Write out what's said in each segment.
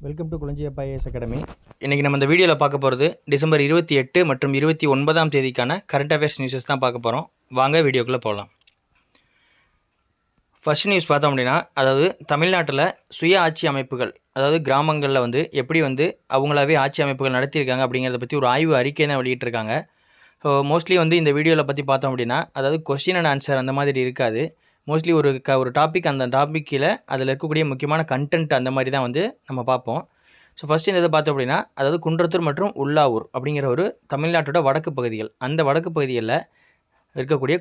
Welcome to Kulanjiappa IAS academy. இன்றைக்கி நம்ம இந்த வீடியோவில் பார்க்க போகிறது டிசம்பர் 28 மற்றும் 29ஆம் தேதிக்கான கரண்ட் அஃபேர்ஸ் நியூஸஸ் தான் பார்க்க போகிறோம். வாங்க வீடியோக்குள்ளே போகலாம். ஃபர்ஸ்ட் நியூஸ் பார்த்தோம் அப்படின்னா, அதாவது தமிழ்நாட்டில் சுய ஆட்சி அமைப்புகள், அதாவது கிராமங்களில் வந்து எப்படி வந்து அவங்களாவே ஆட்சி அமைப்புகள் நடத்தியிருக்காங்க அப்படிங்கிறத பற்றி ஒரு ஆய்வு அறிக்கை தான் வெளியிட்டிருக்காங்க. ஸோ மோஸ்ட்லி வந்து இந்த வீடியோவில் பற்றி பார்த்தோம் அப்படின்னா, அதாவது கொஸ்டின் அண்ட் ஆன்சர் அந்த மாதிரி இருக்காது. மோஸ்ட்லி ஒரு டாபிக், அந்த டாபிக் கீழே அதில் இருக்கக்கூடிய முக்கியமான கண்டென்ட் அந்த மாதிரி தான் வந்து நம்ம பார்ப்போம். ஸோ ஃபஸ்ட்டு இந்த இதை பார்த்தோம் அப்படின்னா, அதாவது குன்றத்தூர் மற்றும் உள்ளாவூர் அப்படிங்கிற ஒரு தமிழ்நாட்டோட வடக்கு பகுதிகள், அந்த வடக்கு பகுதிகளில் இருக்கக்கூடிய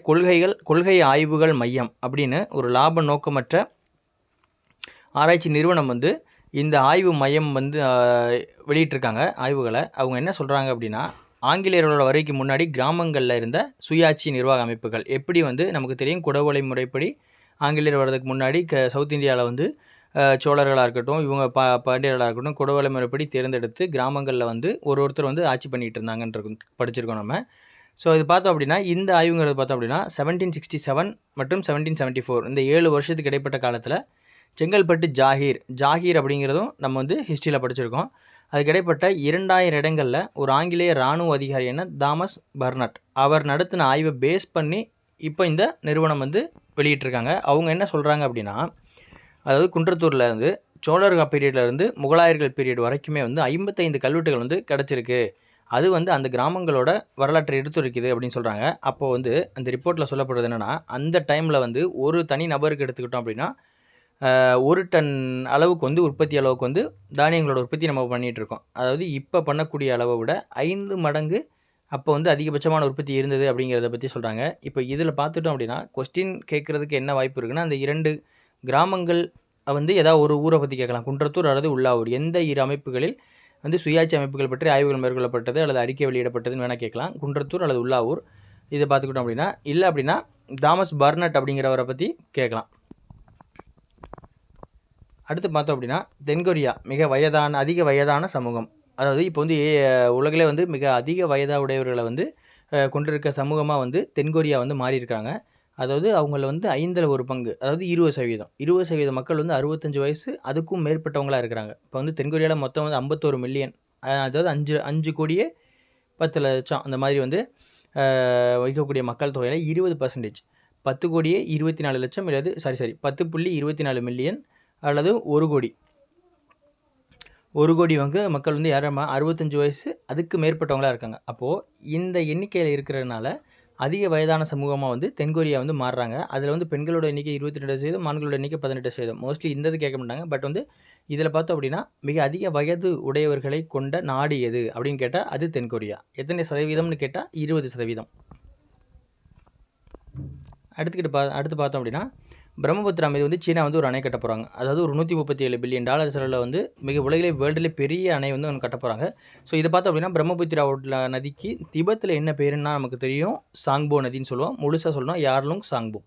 கொள்கை ஆய்வுகள் மையம் அப்படின்னு ஒரு லாப நோக்கமற்ற ஆராய்ச்சி நிறுவனம் வந்து இந்த ஆய்வு மையம் வந்து வெளியிட்டிருக்காங்க ஆய்வுகளை. அவங்க என்ன சொல்கிறாங்க அப்படின்னா, ஆங்கிலேயர்களோட வரைக்கும் முன்னாடி கிராமங்களில் இருந்த சுயாட்சி நிர்வாக அமைப்புகள் எப்படி வந்து நமக்கு தெரியும், குடவோலை முறைப்படி ஆங்கிலேயர் வர்றதுக்கு முன்னாடி சவுத் இந்தியாவில் வந்து சோழர்களாக இருக்கட்டும், இவங்க பாண்டியர்களாக இருக்கட்டும், குடவோலை முறைப்படி தேர்ந்தெடுத்து கிராமங்களில் வந்து ஒருத்தர் வந்து ஆட்சி பண்ணிகிட்டு இருந்தாங்கன்றது படிச்சிருக்கோம் நம்ம. ஸோ இது பார்த்தோம் அப்படின்னா, இந்த ஆய்வுங்கிறது பார்த்தோம் அப்படின்னா 1767 மற்றும் 1774 இந்த 7 வருஷத்துக்கு இடைப்பட்ட காலத்தில் செங்கல்பட்டு ஜாகீர் அப்படிங்கிறதும் நம்ம வந்து ஹிஸ்ட்ரியில் படிச்சிருக்கோம். அதுக்கு இடைப்பட்ட 2000 இடங்களில் ஒரு ஆங்கிலேய இராணுவ அதிகாரியான தாமஸ் பர்னட் அவர் நடத்தின ஆய்வை பேஸ் பண்ணி இப்போ இந்த நிறுவனம் வந்து வெளியிட்டிருக்காங்க. அவங்க என்ன சொல்கிறாங்க அப்படின்னா, அதாவது குன்றத்தூரில் இருந்து சோழர்கள் பீரியட்லேருந்து முகலாயர்கள் பீரியட் வரைக்குமே வந்து 55 கல்வெட்டுகள் வந்து கிடச்சிருக்கு. அது வந்து அந்த கிராமங்களோட வரலாற்றை எடுத்துரைக்குது அப்படின்னு சொல்கிறாங்க. அப்போது வந்து அந்த ரிப்போர்ட்டில் சொல்லப்படுறது என்னென்னா, அந்த டைமில் வந்து ஒரு தனி நபருக்கு எடுத்துக்கிட்டோம் அப்படின்னா 1 டன் அளவுக்கு வந்து உற்பத்தி அளவுக்கு வந்து தானியங்களோட உற்பத்தி நம்ம பண்ணிகிட்ருக்கோம். அதாவது இப்போ பண்ணக்கூடிய அளவை விட 5 மடங்கு அப்போ வந்து அதிகபட்சமான உற்பத்தி இருந்தது அப்படிங்கிறத பற்றி சொல்கிறாங்க. இப்போ இதில் பார்த்துட்டோம் அப்படின்னா, கொஸ்டின் கேட்குறதுக்கு என்ன வாய்ப்பு இருக்குன்னா, அந்த 2 கிராமங்கள் வந்து ஏதாவது ஒரு ஊரை பற்றி கேட்கலாம். குன்றத்தூர் அல்லது உள்ளாவூர், எந்த 2 அமைப்புகளில் வந்து சுயாட்சி அமைப்புகள் பற்றி ஆய்வுகள் மேற்கொள்ளப்பட்டது அல்லது அறிக்கை வெளியிடப்பட்டதுன்னு வேணால் கேட்கலாம். குன்றத்தூர் அல்லது உள்ளாவூர் இதை பார்த்துக்கிட்டோம் அப்படின்னா, இல்லை அப்படின்னா தாமஸ் பர்னட் அப்படிங்கிறவரை பற்றி கேட்கலாம். அடுத்து பார்த்தோம் அப்படின்னா, தென்கொரியா அதிக வயதான சமூகம். அதாவது இப்போ வந்து உலகிலே வந்து மிக அதிக உடையவர்களை வந்து கொண்டிருக்க சமூகமாக வந்து தென்கொரியா வந்து மாறியிருக்காங்க. அதாவது அவங்கள வந்து 5ல் 1 பங்கு, அதாவது 20% மக்கள் வந்து 65 வயசு அதுக்கும் மேற்பட்டவங்களாக இருக்கிறாங்க. இப்போ வந்து தென்கொரியாவில் மொத்தம் வந்து 51 மில்லியன், அதாவது 5 கோடியே 10 லட்சம் அந்த மாதிரி வந்து வைக்கக்கூடிய மக்கள் தொகையில் 20%, 10 கோடியே 24 லட்சம் அல்லது 10.24 மில்லியன் அல்லது 1 கோடி வந்து மக்கள் வந்து யாரம்மா 65 வயசு அதுக்கு மேற்பட்டவங்களாக இருக்காங்க. அப்போது இந்த எண்ணிக்கையில் இருக்கிறதுனால அதிக வயதான சமூகமாக வந்து தென்கொரியா வந்து மாறுறாங்க. அதில் வந்து பெண்களோட எண்ணிக்கை 22%, ஆண்களோட எண்ணிக்கை 18%. மோஸ்ட்லி இந்த இது கேட்க மாட்டாங்க. பட் வந்து இதில் பார்த்தோம் அப்படின்னா, மிக அதிக வயது உடையவர்களை கொண்ட நாடு எது அப்படின்னு கேட்டால் அது தென்கொரியா. எத்தனை சதவீதம்னு கேட்டால் 20%. அடுத்து பார்த்தோம் அப்படின்னா, பிரம்மபுத்திரா மீது வந்து சீனா வந்து ஒரு அணை கட்ட போகிறாங்க. அதாவது ஒரு $137 பில்லியன் செலவில் வந்து வேர்ல்டிலே பெரிய அணை வந்து ஒன்று கட்ட போகிறாங்க. ஸோ இதை பார்த்தோம் அப்படின்னா, பிரம்மபுத்திரா நதிக்கு திபெத்தில் என்ன பேருன்னா நமக்கு தெரியும், சாங்போ நதின்னு சொல்லுவோம். முழுசாக சொல்லணும் யார்லுங் சாங்போ.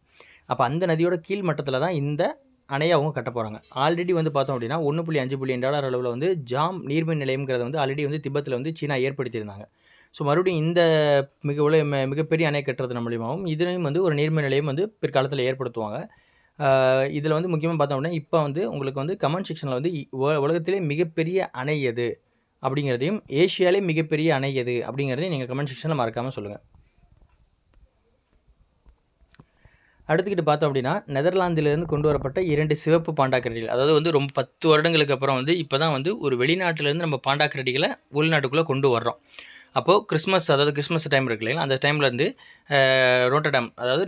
அப்போ அந்த நதியோட கீழ் மட்டத்தில் தான் இந்த அணையை அவங்க கட்ட போகிறாங்க. ஆல்ரெடி வந்து பார்த்தோம் அப்படின்னா $1.5 பில்லியன் அளவில் வந்து ஜாம் நீர்மின் நிலையம்ங்கிறத வந்து ஆல்ரெடி வந்து திபெத்தில் வந்து சீனா ஏற்படுத்தியிருந்தாங்க. ஸோ மறுபடியும் இந்த மிகப்பெரிய அணை கட்டுறது மூலியமாகவும் இதுலேயும் வந்து ஒரு நீர்மின் நிலையம் வந்து பிற்காலத்தில் ஏற்படுத்துவாங்க. இதில் வந்து முக்கியமாக பார்த்தோம் அப்படின்னா, இப்போ வந்து உங்களுக்கு வந்து கமெண்ட் செக்ஷனில் வந்து உலகத்திலே மிகப்பெரிய அணை எது அப்படிங்கிறதையும், ஏஷியாவிலே மிகப்பெரிய அணை எது அப்படிங்கிறதையும் நீங்கள் கமெண்ட் செக்ஷனில் மறக்காமல் சொல்லுங்கள். அடுத்துக்கிட்டு பார்த்தோம் அப்படின்னா, நெதர்லாந்திலிருந்து கொண்டு வரப்பட்ட 2 சிவப்பு பாண்டாக்கரடிகள், அதாவது வந்து ரொம்ப 10 வருடங்களுக்கு அப்புறம் வந்து இப்போ தான் வந்து ஒரு வெளிநாட்டிலேருந்து நம்ம பாண்டாக்கரடிகளை உள்நாட்டுக்குள்ளே கொண்டு வர்றோம். அப்போது கிறிஸ்மஸ் டைம் இருக்கு இல்லைங்களா, அந்த டைமில் இருந்து ரோட்டர்டாம், அதாவது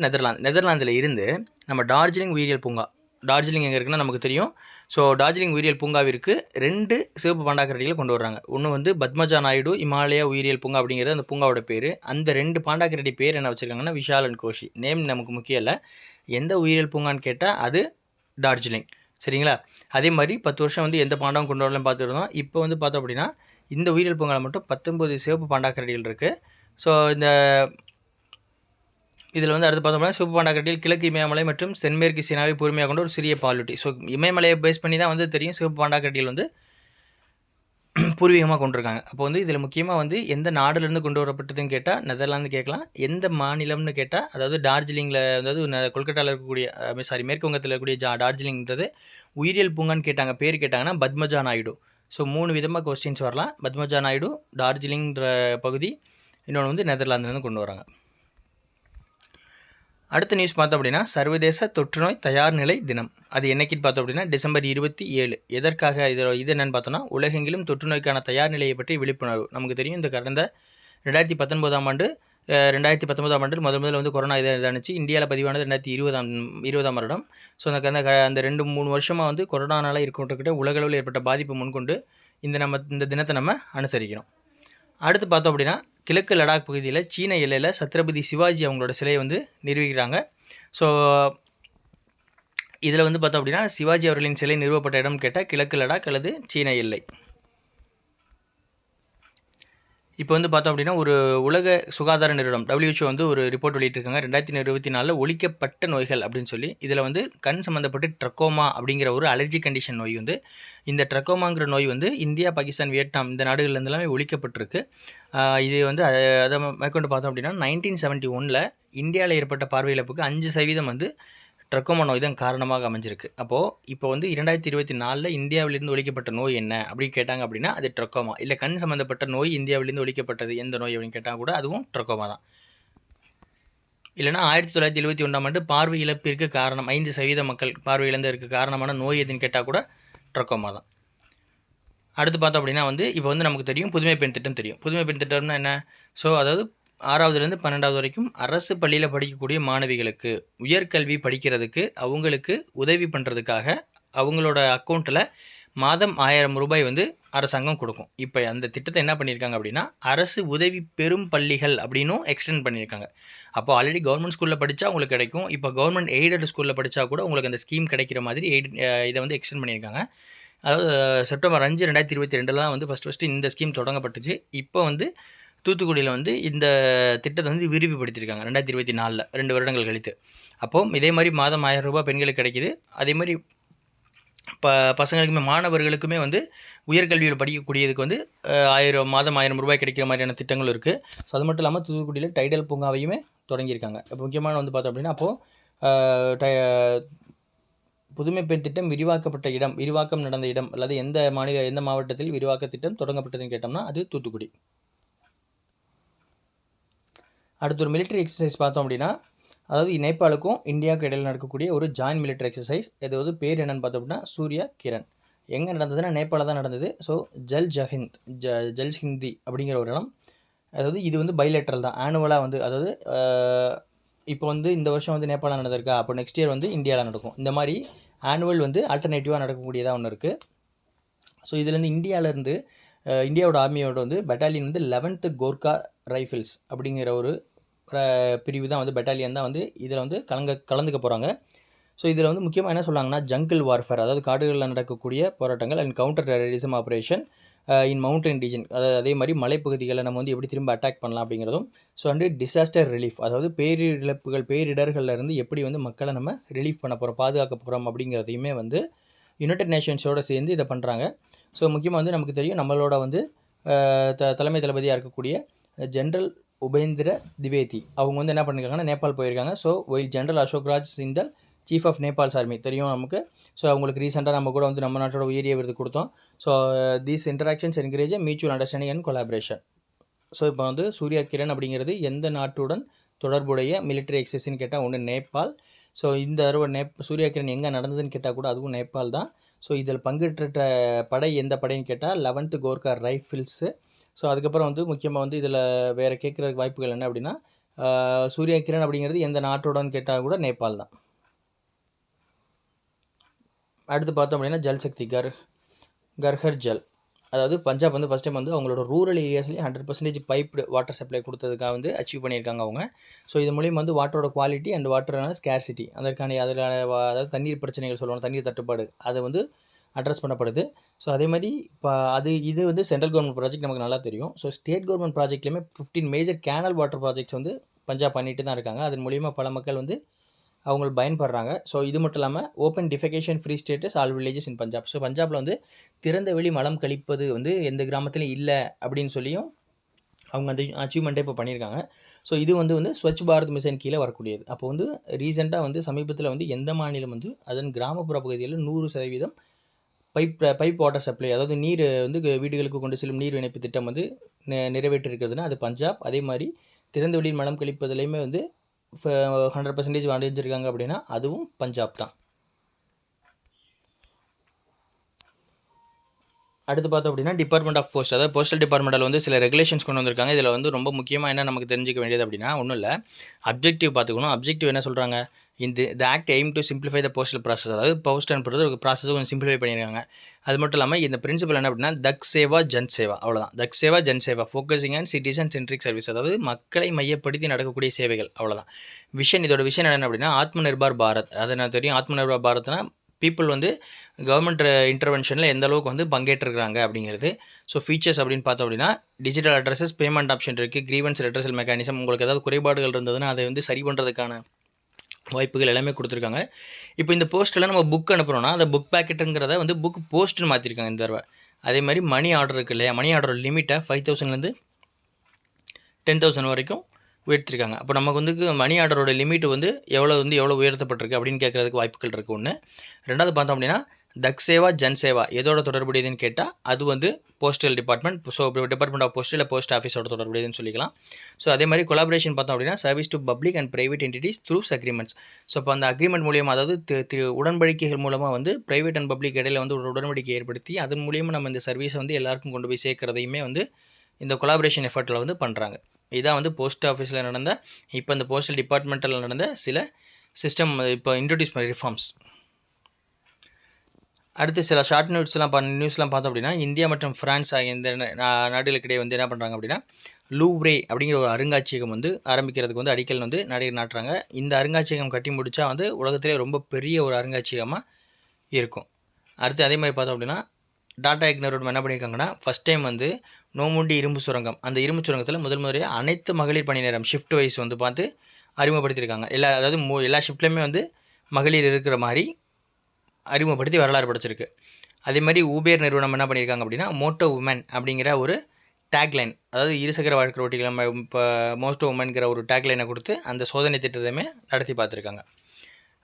நெதர்லாந்தில் இருந்து நம்ம டார்ஜிலிங் உயிரியல் பூங்கா, டார்ஜிலிங் எங்கே இருக்குன்னா நமக்கு தெரியும். ஸோ டார்ஜிலிங் உயிரியல் பூங்காவிற்கு 2 சிவப்பு பாண்டாக்கரடிகளை கொண்டு வர்றாங்க. ஒன்று வந்து பத்மஜா நாயுடு இமாலயா உயிரியல் பூங்கா அப்படிங்கிறது அந்த பூங்காவோட பேர். அந்த 2 பாண்டாக்கரடி பேர் என்ன வச்சுருக்காங்கன்னா விஷால் அண்ட் கோஷி. நேம் நமக்கு முக்கியம் இல்லை, எந்த உயிரியல் பூங்கான்னு கேட்டால் அது டார்ஜிலிங். சரிங்களா? அதே மாதிரி 10 வருஷம் வந்து எந்த பாண்டாவும் கொண்டு வரலாம் பார்த்துருந்தோம். இப்போ வந்து பார்த்தோம் அப்படின்னா, இந்த உயிரியல் பூங்காவில் மட்டும் 19 சிவப்பு பாண்டாக்கரடிகள் இருக்குது. ஸோ இதில் வந்து அடுத்து பார்த்தோம்னா, சிவப்பு பாண்டாக்கரடிகள் கிழக்கு இமயமலை மற்றும் தென்மேற்கு சீனாவை பூர்வீகமாக கொண்ட ஒரு சிறிய பாலூட்டி. ஸோ இமயமலையை பேஸ் பண்ணி தான் வந்து தெரியும் சிவப்பு பாண்டாக்கரடிகள் வந்து பூர்வீகமாக கொண்டிருக்காங்க. அப்போ வந்து இதில் முக்கியமாக வந்து எந்த நாடுலேருந்து கொண்டு வரப்பட்டதுன்னு கேட்டால் நெதர்லாந்து கேட்கலாம். எந்த மாநிலம்னு கேட்டால் அதாவது டார்ஜிலிங்கில், அதாவது கொல்கட்டாவில் இருக்கக்கூடிய மேற்கு வங்கத்தில் இருக்கக்கூடிய டார்ஜிலிங்கிறது உயிரியல் பூங்கான்னு பேர் கேட்டாங்கன்னா பத்மஜா நாயுடு. ஸோ 3 விதமாக கொஸ்டின்ஸ் வரலாம். பத்மஜா நாயுடு டார்ஜிலிங்ன்ற பகுதி, இன்னொன்று வந்து நெதர்லாந்துலேருந்து கொண்டு வராங்க. அடுத்த நியூஸ் பார்த்தோம் அப்படின்னா சர்வதேச தொற்றுநோய் தயார் நிலை தினம். அது என்னைக்குன்னு பார்த்தோம் அப்படின்னா டிசம்பர் 27. எதற்காக இது என்னன்னு பார்த்தோம்னா உலகெங்கிலும் தொற்றுநோய்க்கான தயார் நிலையை பற்றி விழிப்புணர்வு. நமக்கு தெரியும் இந்த கடந்த 2019ஆம் ஆண்டு 2019ஆம் ஆண்டில் முதல்ல வந்து கொரோனா இதானுச்சு. இந்தியாவில் பதிவானது 2020ஆம் வருடம். ஸோ அந்த 2-3 வருஷமாக வந்து கொரோனானால் இருக்கக்கிட்ட உலகளவில் ஏற்பட்ட பாதிப்பு முன்கொண்டு இந்த தினத்தை நம்ம அனுசரிக்கிறோம். அடுத்து பார்த்தோம் அப்படின்னா கிழக்கு லடாக் பகுதியில் சீன எல்லையில் சத்ரபதி சிவாஜி அவங்களோட சிலையை வந்து நிறுவிக்கிறாங்க. ஸோ இதில் வந்து பார்த்தோம் அப்படின்னா சிவாஜி அவர்களின் சிலை நிறுவப்பட்ட இடம் கேட்டால் கிழக்கு லடாக் அல்லது சீன எல்லை. இப்போ வந்து பார்த்தோம் அப்படின்னா ஒரு உலக சுகாதார நிறுவனம் WHO வந்து ஒரு ரிப்போர்ட் வெளியிட்டிருக்காங்க 2024 ஒழிக்கப்பட்ட நோய்கள் அப்படின்னு சொல்லி. இதில் வந்து கண் சம்மந்தப்பட்டு ட்ரக்கோமா அப்படிங்கிற ஒரு அலர்ஜி கண்டிஷன் நோய் வந்து, இந்த ட்ரக்கோமாங்கிற நோய் வந்து இந்தியா, பாகிஸ்தான், வியட்நாம் இந்த நாடுகள்ல எல்லாமே ஒழிக்கப்பட்டிருக்கு. இது வந்து அதை மேற்கொண்டு பார்த்தோம் அப்படின்னா 1971 இந்தியாவில் ஏற்பட்ட பார்வை இழப்புக்கு 5% வந்து ட்ரக்கோமா நோய் தான் காரணமாக அமைஞ்சிருக்கு. அப்போது இப்போ வந்து 2024 இந்தியாவிலிருந்து ஒழிக்கப்பட்ட நோய் என்ன அப்படின்னு கேட்டாங்க அப்படின்னா அது ட்ரக்கோமா. இல்லை கண் சம்மந்தப்பட்ட நோய் இந்தியாவிலிருந்து ஒழிக்கப்பட்டது எந்த நோய் அப்படின்னு கேட்டால் கூட அதுவும் ட்ரக்கோமா தான். இல்லைனா 1971ஆம் ஆண்டு பார்வை இழப்பிற்கு காரணம் 5% மக்கள் பார்வை இழந்ததற்கு காரணமான நோய் எதுன்னு கேட்டால் கூட ட்ரக்கோமா தான். அடுத்து பார்த்தோம் அப்படின்னா வந்து இப்போ வந்து நமக்கு தெரியும் புதுமை பெண் திட்டம் தெரியும். புதுமை பெண் திட்டம்னா என்ன? ஸோ அதாவது 6வதுலேருந்து 12வது வரைக்கும் அரசு பள்ளியில் படிக்கக்கூடிய மாணவிகளுக்கு உயர்கல்வி படிக்கிறதுக்கு அவங்களுக்கு உதவி பண்ணுறதுக்காக அவங்களோட அக்கௌண்ட்டில் மாதம் 1000 ரூபாய் வந்து அரசாங்கம் கொடுக்கும். இப்போ அந்த திட்டத்தை என்ன பண்ணியிருக்காங்க அப்படின்னா அரசு உதவி பெறும் பள்ளிகள் அப்படின்னும் எக்ஸ்டெண்ட் பண்ணியிருக்காங்க. அப்போ ஆல்ரெடி கவர்மெண்ட் ஸ்கூலில் படித்தா உங்களுக்கு கிடைக்கும். இப்போ கவர்மெண்ட் எய்டட் ஸ்கூலில் படித்தா கூட உங்களுக்கு அந்த ஸ்கீம் கிடைக்கிற மாதிரி இதை வந்து எக்ஸ்டெண்ட் பண்ணியிருக்காங்க. அதாவது செப்டம்பர் 5, 2022 தான் வந்து ஃபஸ்ட்டு இந்த ஸ்கீம் தொடங்கப்பட்டுச்சு. இப்போ வந்து தூத்துக்குடியில் வந்து இந்த திட்டத்தை வந்து விரிவுபடுத்தியிருக்காங்க 2024 2 வருடங்கள் கழித்து. அப்போது இதே மாதிரி மாதம் 1000 ரூபாய் பெண்களுக்கு கிடைக்கிது. அதே மாதிரி பசங்களுக்குமே மாணவர்களுக்குமே வந்து உயர்கல்வியில் படிக்கக்கூடியதுக்கு வந்து மாதம் 1000 ரூபாய் கிடைக்கிற மாதிரியான திட்டங்கள் இருக்குது. ஸோ அது மட்டும் இல்லாமல் தூத்துக்குடியில் டைடல் பூங்காவையுமே தொடங்கியிருக்காங்க. இப்போ முக்கியமான வந்து பார்த்தோம் அப்படின்னா அப்போது புதுமை பெண் திட்டம் விரிவாக்கம் நடந்த இடம் அல்லது எந்த மாவட்டத்தில் விரிவாக்க திட்டம் தொடங்கப்பட்டதுன்னு கேட்டோம்னா அது தூத்துக்குடி. அடுத்து ஒரு மிலிட்ரி எக்ஸசைஸ் பார்த்தோம் அப்படின்னா அதாவது நேபாளுக்கும் இந்தியாவுக்கும் இடையில் நடக்கக்கூடிய ஒரு ஜாயின்ட் மிலிட்ரி எக்ஸசைஸ். இது பேர் என்னென்னு பார்த்தோம் அப்படின்னா சூர்யா கிரண். எங்கே நடந்ததுன்னா நேபாளில் தான் நடந்தது. ஸோ ஜல் ஹிந்தி அப்படிங்கிற ஒரு இடம். அதாவது இது வந்து பைலேட்ரல் தான், ஆனுவலாக வந்து அதாவது இப்போ வந்து இந்த வருஷம் வந்து நேபாளில் நடந்திருக்கா, அப்போ நெக்ஸ்ட் இயர் வந்து இந்தியாவில் நடக்கும். இந்த மாதிரி ஆனுவல் வந்து ஆல்டர்னேட்டிவாக நடக்கக்கூடியதாக ஒன்று இருக்குது. ஸோ இதுலேருந்து இந்தியாவோட ஆர்மியோட வந்து பெட்டாலியன் வந்து 11th கோர்க்கா ரைஃபிள்ஸ் அப்படிங்கிற ஒரு பிரிவு தான் வந்து பெட்டாலியன் தான் வந்து இதில் வந்து கலந்துக்க போகிறாங்க. ஸோ இதில் வந்து முக்கியமாக என்ன சொல்கிறாங்கன்னா ஜங்கிள் வார்ஃபேர், அதாவது காடுகளில் நடக்கக்கூடிய போராட்டங்கள் and counter terrorism operation in mountain region, அதாவது அதே மாதிரி மலைப்பகுதிகளை நம்ம வந்து எப்படி திரும்ப அட்டாக் பண்ணலாம் அப்படிங்கிறதும். ஸோ வந்து டிசாஸ்டர் ரிலீஃப், அதாவது பேரிடர்கள்லேருந்து எப்படி வந்து மக்களை நம்ம ரிலீஃப் பண்ண போகிறோம், பாதுகாக்க போகிறோம் அப்படிங்கிறதையுமே வந்து யுனைடெட் நேஷன்ஸோடு சேர்ந்து இதை பண்ணுறாங்க. ஸோ முக்கியமாக வந்து நமக்கு தெரியும் நம்மளோட வந்து தலைமை தளபதியாக இருக்கக்கூடிய ஜென்ரல் உபேந்திர திவேதி அவங்க வந்து என்ன பண்ணியிருக்காங்கன்னா நேபாள் போயிருக்காங்க. So while general Ashok Raj Sigdel chief of Nepal's army தெரியும் நமக்கு. ஸோ அவங்களுக்கு ரீசெண்டாக நம்ம கூட வந்து நம்ம நாட்டோட உயரிய விருது கொடுத்தோம். So these interactions encourage mutual understanding and collaboration. So இப்போ வந்து சூர்யா கிரண் அப்படிங்கிறது எந்த நாட்டுடன் தொடர்புடைய மிலிட்ரி எக்ஸசைஸ்ன்னு கேட்டால் ஒன்று நேபாள். ஸோ இந்த தடவை சூர்யா கிரண் எங்கே நடந்ததுன்னு கேட்டால் கூட அதுவும் நேபாள் தான். ஸோ இதில் பங்கேற்ற படை எந்த படைன்னு கேட்டால் 11th கோர்க்கா ரைஃபிள்ஸு. ஸோ அதுக்கப்புறம் வந்து முக்கியமாக வந்து இதில் வேறு கேட்குறதுக்கு வாய்ப்புகள் என்ன அப்படின்னா சூர்யா கிரண் அப்படிங்கிறது எந்த நாட்டோடன்னு கேட்டால் கூட நேபாள் தான். அடுத்து பார்த்தோம் அப்படின்னா ஜல் சக்தி கர்ஹர் ஜல், அதாவது பஞ்சாப் வந்து ஃபஸ்ட் டைம் வந்து அவங்களோட ரூரல் ஏரியாஸ்லேயே 100% பைப்டு வாட்டர் சப்ளை கொடுத்ததுக்காக வந்து அச்சீவ் பண்ணியிருக்காங்க அவங்க. ஸோ இது மூலியம் வந்து வாட்டரோட குவாலிட்டி அண்ட் வாட்டரான ஸ்கேர்சிட்டி அதற்கான அதாவது தண்ணீர் பிரச்சனைகள் சொல்லுவாங்க, தண்ணீர் தட்டுப்பாடு அது வந்து அட்ரஸ் பண்ணப்படுது. ஸோ அதே மாதிரி இப்போ இது வந்து சென்ட்ரல் கவர்மெண்ட் ப்ராஜெக்ட் நமக்கு நல்லா தெரியும். ஸோ ஸ்டேட் கவர்மெண்ட் ப்ராஜெக்ட்லேயுமே 15 மேஜர் கேனல் வாட்டர் ப்ராஜெக்ட்ஸ் வந்து பஞ்சாப் பண்ணிட்டு தான் இருக்காங்க. அதன் மூலிமா பல மக்கள் வந்து அவங்க பயன்படுறாங்க. ஸோ இது மட்டும் இல்லாமல் open defecation free status all villages in Punjab. So பஞ்சாபில் வந்து திறந்த வெளி மலம் கழிப்பது வந்து எந்த கிராமத்துலையும் இல்லை அப்படின்னு சொல்லியும் அவங்க அந்த அச்சீவ்மெண்ட்டை இப்போ பண்ணியிருக்காங்க. ஸோ இது வந்து ஸ்வச் பாரத் மிஷன் கீழே வரக்கூடியது. அப்போ வந்து ரீசெண்டாக வந்து சமீபத்தில் வந்து எந்த மாநிலம் வந்து அதன் கிராமப்புற பகுதிகளில் 100% பைப் வாட்டர் சப்ளை, அதாவது நீர் வந்து வீடுகளுக்கு கொண்டு செல்லும் நீர் இணைப்பு திட்டம் வந்து நிறைவேற்றிருக்கிறதுனா அது பஞ்சாப். அதே மாதிரி திறந்த வெளியில் மலம் கழிப்பதுலேயுமே வந்து 100% அடைஞ்சிருக்காங்க அப்படின்னா அதுவும் பஞ்சாப் தான். அடுத்து பார்த்தோம் அப்படின்னா டிபார்ட்மெண்ட் ஆஃப் போஸ்ட், அதாவது போஸ்டல் டிபார்ட்மெண்ட்டில் வந்து சில ரெகுலேஷன்ஸ் கொண்டு வந்திருக்காங்க. இதில் வந்து ரொம்ப முக்கியமாக என்ன நமக்கு தெரிஞ்சிக்க வேண்டியது அப்படின்னா ஒன்றும் இல்லை, அப்ஜெக்டிவ் பார்த்துக்கணும். அப்ஜெக்டிவ் என்ன சொல்கிறாங்க, the act aim to simplify the postal process, அதாவது போஸ்ட் அனுப்புறது ஒரு ப்ராசஸை கொஞ்சம் சிம்பிளிஃபை பண்ணியிருக்காங்க. அது மட்டும் இல்லாமல் இந்த பிரின்சிபல் என்ன அப்படின்னா தக் சேவா ஜன் சேவா, அவ்வளோதான். தக் Seva Jan Seva, focusing and citizen centric service, அதாவது மக்களை மையப்படுத்தி நடக்கக்கூடிய சேவைகள், அவ்வளோதான். இதோட விஷயம் என்ன அப்படின்னா ஆத்ம நிர்பார் பாரத். அது நான் தெரியும், ஆத்ம நிர்பார் பாரத்னா பீப்புள் வந்து கவர்மெண்ட் இன்டர்வென்ஷனில் எந்த அளவுக்கு வந்து பங்கேற்றிருக்கிறாங்க அப்படிங்கிறது. ஸோ ஃபீச்சர்ஸ் அப்படின்னு பார்த்தோம் அப்படின்னா டிஜிட்டல் அட்ரஸஸ், பேமெண்ட் ஆப்ஷன் இருக்குது, கிரீவன்ஸ் ரெட்ரஸல் மெக்கானிசம், உங்களுக்கு ஏதாவது குறைபாடுகள் இருந்ததுன்னா அதை வந்து சரி பண்ணுறதுக்கான வாய்ப்புகள் எல்லாமே கொடுத்துருக்காங்க. இப்போ இந்த போஸ்ட்டில் நம்ம புக் அனுப்புகிறோன்னா அந்த புக் பேக்கெட்டுங்கிறத வந்து புக் போஸ்ட்டுன்னு மாற்றிருக்காங்க இந்த தடவை. அதே மாதிரி மணி ஆர்டர் இருக்குது இல்லையா, மணி ஆர்டர் லிமிட்டை 5,000லேருந்து 10,000 வரைக்கும் உயர்த்திருக்காங்க. அப்போ நமக்கு வந்து மணி ஆர்டரோட லிமிட் வந்து எவ்வளோ உயர்த்தப்பட்டிருக்கு அப்படின்னு கேட்குறதுக்கு வாய்ப்புகள் இருக்குது ஒன்று. ரெண்டாவது பார்த்தோம் அப்படின்னா தக் சேவா ஜன் சேவா எதோட தொடர்புடையதுன்னு கேட்டால் அது வந்து postal department. So department of post இல்லை போஸ்ட் ஆஃபீஸோட தொடர்புடையதுன்னு சொல்லிக்கலாம். ஸோ அதே மாதிரி கொலாபரேஷன் பார்த்தோம் அப்படின்னா service to public and private entities through agreements. So இப்போ அந்த அக்ரிமெண்ட் மூலியமாக, அதாவது உடன்படிக்கைகள் மூலமாக வந்து பிரைவேட் அண்ட் பப்ளிக் இடையில வந்து ஒரு உடன்படிக்கை ஏற்படுத்தி அதன் மூலியமாக நம்ம இந்த சர்வீஸை வந்து எல்லாருக்கும் கொண்டு போய் சேர்க்குறதையுமே வந்து இந்த கொலாபரேஷன் எஃபர்ட்டில் வந்து பண்ணுறாங்க. இதான் வந்து போஸ்ட் ஆஃபீஸில் நடந்த, இப்போ இந்த போஸ்டல் டிபார்ட்மெண்ட்டில் நடந்த சில சிஸ்டம் இப்போ இன்ட்ரடியூஸ் பண்ண ரிஃபார்ம்ஸ். அடுத்து சில ஷார்ட் நியூஸ்லாம் பார்த்தோம் அப்படின்னா இந்தியா மற்றும் ஃப்ரான்ஸ் ஆகிய இந்த நாடுகளுக்கிடையே வந்து என்ன பண்ணுறாங்க அப்படின்னா லூவ்ரே அப்படிங்கிற ஒரு அருங்காட்சியகம் வந்து ஆரம்பிக்கிறதுக்கு வந்து அடிக்கல் வந்து நாட்டுறாங்க. இந்த அருங்காட்சியகம் கட்டி முடித்தா வந்து உலகத்திலே ரொம்ப பெரிய ஒரு அருங்காட்சியகமாக இருக்கும். அடுத்து அதே மாதிரி பார்த்தோம் அப்படின்னா டாடா நிறுவனம் என்ன பண்ணியிருக்காங்கன்னா ஃபஸ்ட் டைம் வந்து நோமுண்டி இரும்பு சுரங்கம், அந்த இரும்பு சுரங்கத்தில் முதல் முறையாக அனைத்து மகளிர் பணி நேரம் ஷிஃப்ட் வைஸ் வந்து பார்த்து அறிமுகப்படுத்தியிருக்காங்க. அதாவது எல்லா ஷிஃப்ட்லேயுமே வந்து மகளிர் இருக்கிற மாதிரி அறிமுகப்படுத்தி வரலாறு படைச்சிருக்கு. அதே மாதிரி ஊபேர் நிறுவனம் என்ன பண்ணியிருக்காங்க அப்படின்னா மோட்டோ உமன் அப்படிங்கிற ஒரு டேக்லைன், அதாவது இருசக்கர வாழ்க்கை ஓட்டிகள் நம்ம இப்போ மோட்டோ உமன்கிற ஒரு டேக்லைனை கொடுத்து அந்த சோதனை திட்டத்தையுமே நடத்தி பார்த்துருக்காங்க.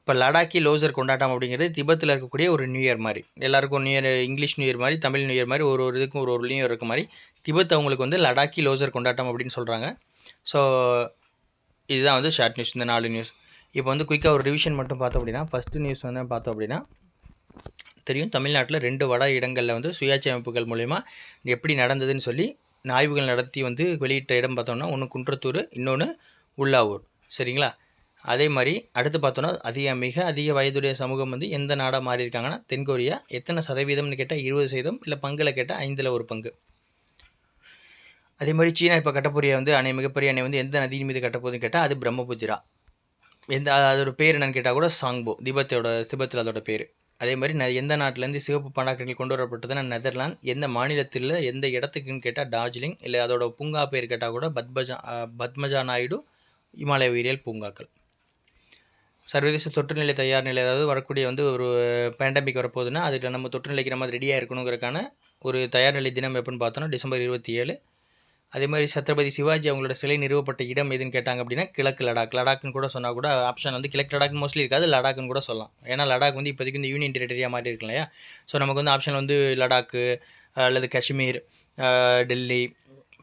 இப்போ லடாக்கி லோசர் கொண்டாட்டம் அப்படிங்கிறது திபத்தில் இருக்கக்கூடிய ஒரு நியூ இயர் மாதிரி, எல்லாருக்கும் new year, English new year மாதிரி, தமிழ் நியூ இயர் மாதிரி ஒரு இதுக்கும் ஒரு நியூ இயர் இருக்க மாதிரி திபத் அவங்களுக்கு வந்து லடாக்கி லோசர் கொண்டாட்டம் அப்படின்னு சொல்கிறாங்க. ஸோ இதுதான் வந்து ஷார்ட் நியூஸ், இந்த 4 நியூஸ். இப்போ வந்து குயிக்காக ஒரு ரிவிஷன் மட்டும் பார்த்தோம் அப்படின்னா ஃபஸ்ட்டு நியூஸ் வந்து பார்த்தோம் அப்படின்னா தெரியும், தமிழ்நாட்டில் 2 வட இடங்களில் வந்து சுயாட்சி அமைப்புகள் மூலயமா எப்படி நடந்ததுன்னு சொல்லி ஆய்வுகள் நடத்தி வந்து வெளியிட்ட இடம் பார்த்தோம்னா ஒன்று குன்றத்தூர், இன்னொன்று உள்ளாவூர். சரிங்களா? அதே மாதிரி அடுத்து பார்த்தோன்னா மிக அதிக வயதுடைய சமூகம் வந்து எந்த நாடாக மாறி இருக்காங்கன்னா தென்கொரியா. எத்தனை சதவீதம்னு கேட்டால் 20%, இல்லை பங்கில் கேட்டால் 5ல் 1 பங்கு. அதே மாதிரி சீனா இப்போ கட்டப்போறிய வந்து மிகப்பெரிய அணை வந்து எந்த நதியின் மீது கட்டப்போகுதுன்னு கேட்டால் அது பிரம்மபுத்திரா. அதோட பேர் என்னன்னு கேட்டால் கூட சாங்போ, திபத்தில் அதோட பேர். அதே மாதிரி எந்த நாட்டிலேருந்து சிவப்பு பண்டாக்கள் கொண்டு வரப்பட்டதுன்னா நெதர்லாந்து. எந்த மாநிலத்தில் எந்த இடத்துக்குன்னு கேட்டால் டார்ஜிலிங், இல்லை அதோட பூங்கா பேர் கேட்டால் கூட பத்மஜா நாயுடு இமாலய உயிரியல் பூங்காக்கள். சர்வதேச தொற்று நிலை தயார் நிலை, அதாவது வரக்கூடிய வந்து ஒரு பேண்டமிக் வரப்போகுதுன்னா அதுக்கு நம்ம தொற்று நிலைக்கு நம்ம ரெடியாக இருக்கணுங்கிறக்கான ஒரு தயார் நிலை தினம் எப்படின்னு பார்த்தோன்னா டிசம்பர் 27. அதே மாதிரி சத்ரபதி சிவாஜி அவங்களோட சிலை நிறுவப்பட்ட இடம் எதுன்னு கேட்டாங்க அப்படின்னா கிழக்கு லடாக்னு கூட சொன்னால் கூட ஆப்ஷன் வந்து கிழக்கு லடாக் மோஸ்ட்லி இருக்காது, லடாக்னு கூட சொல்லலாம். ஏன்னா லடாக் வந்து இப்போதைக்கு இந்த யூனியன் டெரிட்டரியாக மாதிரி இருக்கு இல்லையா. ஸோ நமக்கு வந்து ஆப்ஷன் வந்து லடாக்கு அல்லது காஷ்மீர், டெல்லி,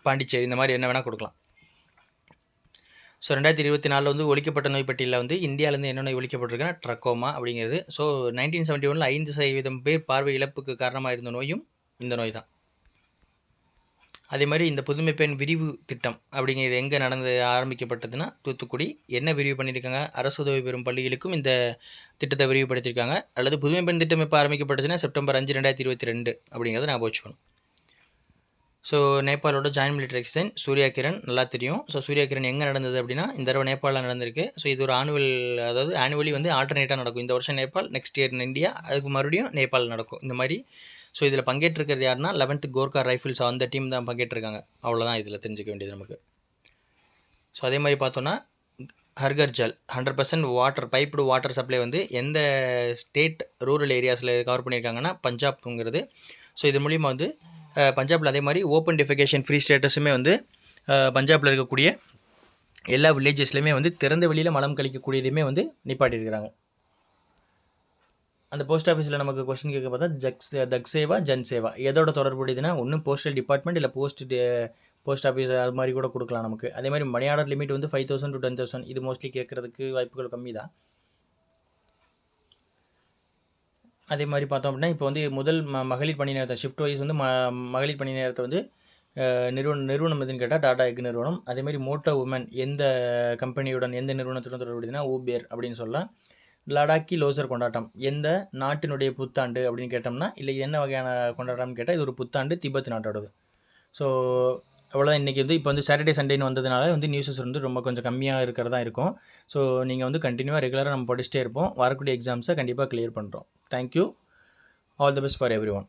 பாண்டிச்சேரி இந்த மாதிரி என்ன வேணால் கொடுக்கலாம். ஸோ 2024 வந்து ஒழிக்கப்பட்ட நோய் பட்டியலில் வந்து இந்தியாவிலேருந்து என்ன நோய் ஒழிக்கப்பட்டிருக்குன்னா ட்ரக்கோமா அப்படிங்கிறது. ஸோ 1971 5% பேர் பார்வை இழப்புக்கு காரணமாக இருந்த நோயும் இந்த நோய் தான். அதே மாதிரி இந்த புதுமை பெண் விரிவு திட்டம் அப்படிங்கிறது எங்கே ஆரம்பிக்கப்பட்டதுன்னா தூத்துக்குடி. என்ன விரிவு பண்ணியிருக்காங்க, அரசு உதவி பெறும் பள்ளிகளுக்கும் இந்த திட்டத்தை விரிவுபடுத்தியிருக்காங்க. அல்லது புதுமை பெண் திட்டம் எப்போ ஆரம்பிக்கப்பட்டுச்சுன்னா செப்டம்பர் 5, 2022 அப்படிங்கிறத ஞாபகம் வச்சுக்கணும். ஸோ நேபாளோட joint military exercise Surya Kiran நல்லா தெரியும். ஸோ சூர்யா கிரண் எங்கே நடந்தது அப்படின்னா இந்த தடவை நேபாளில் நடந்திருக்கு. ஸோ இது ஒரு ஆனுவலி வந்து ஆல்டர்னேட்டாக நடக்கும். இந்த வருஷம் நேபாள், நெக்ஸ்ட் இயர் இந்தியா, அதுக்கு மறுபடியும் நேபாள் நடக்கும் இந்த மாதிரி. ஸோ இதில் பங்கேற்றிருக்கிறது யாருன்னா 11th கோர்க்கா ரைஃபிள்ஸ், அந்த டீம் தான் பங்கேற்றிருக்காங்க. அவ்வளோதான் இதில் தெரிஞ்சிக்க வேண்டியது நமக்கு. ஸோ அதே மாதிரி பார்த்தோன்னா ஹர்கர் Jal 100% water, piped water supply வந்து எந்த ஸ்டேட் ரூரல் ஏரியாஸில் கவர் பண்ணியிருக்காங்கன்னா பஞ்சாப்ங்கிறது. ஸோ இது மூலிமா வந்து பஞ்சாபில் அதே மாதிரி ஓப்பன் டெஃபிகேஷன் ஃப்ரீ ஸ்டேட்டஸுமே வந்து பஞ்சாபில் இருக்கக்கூடிய எல்லா வில்லேஜஸ்லையுமே வந்து திறந்த வெளியில் மலம் கழிக்கக்கூடியதையுமே வந்து நிப்பாட்டியிருக்கிறாங்க. அந்த போஸ்ட் ஆஃபீஸில் நமக்கு கொஸ்டின் கேட்க பார்த்தா தக் சேவா ஜன் சேவா எதோட தொடர்புடையதுன்னா ஒன்று போஸ்டல் டிபார்ட்மெண்ட் இல்லை போஸ்ட் ஆஃபீஸ் அது மாதிரி கூட கொடுக்கலாம் நமக்கு. அதே மாதிரி மணி ஆர்டர் லிமிட் வந்து 5,000 to 10,000 இது மோஸ்ட்லி கேட்குறதுக்கு வாய்ப்புகள் கம்மி தான். அதே மாதிரி பார்த்தோம் அப்படின்னா இப்போ வந்து முதல் மகளிர் பணி நேரத்தை ஷிஃப்ட் வைஸ் வந்து மகளிர் பணி நேரத்தை வந்து நிறுவனம் எதுன்னு கேட்டால் டாடா எக் நிறுவனம். அதேமாதிரி மோட்டோ உமன் எந்த கம்பெனியுடன் எந்த நிறுவனத்துடன் தொடர்புடையதுன்னா ஊபேர் அப்படின்னு சொல்லலாம். லடாக்கி லோசர் கொண்டாட்டம் எந்த நாட்டினுடைய புத்தாண்டு அப்படின்னு கேட்டோம்னா இல்லை என்ன வகையான கொண்டாட்டம்னு கேட்டால் இது ஒரு புத்தாண்டு திபெத் நாட்டோடது. ஸோ அவ்வளோதான் இன்றைக்கி வந்து இப்போ வந்து சாட்டர்டே சண்டேன்னு வந்ததுனால வந்து நியூஸஸ் வந்து ரொம்ப கொஞ்சம் கம்மியாக இருக்கிறதா இருக்கும். ஸோ நீங்கள் வந்து கண்டினியூவாக ரெகுலராக நம்ம படிச்சுட்டே இருப்போம். வரக்கூடிய எக்ஸாம்ஸை கண்டிப்பாக கிளியர் பண்ணுறோம். Thank you. All the best for every one.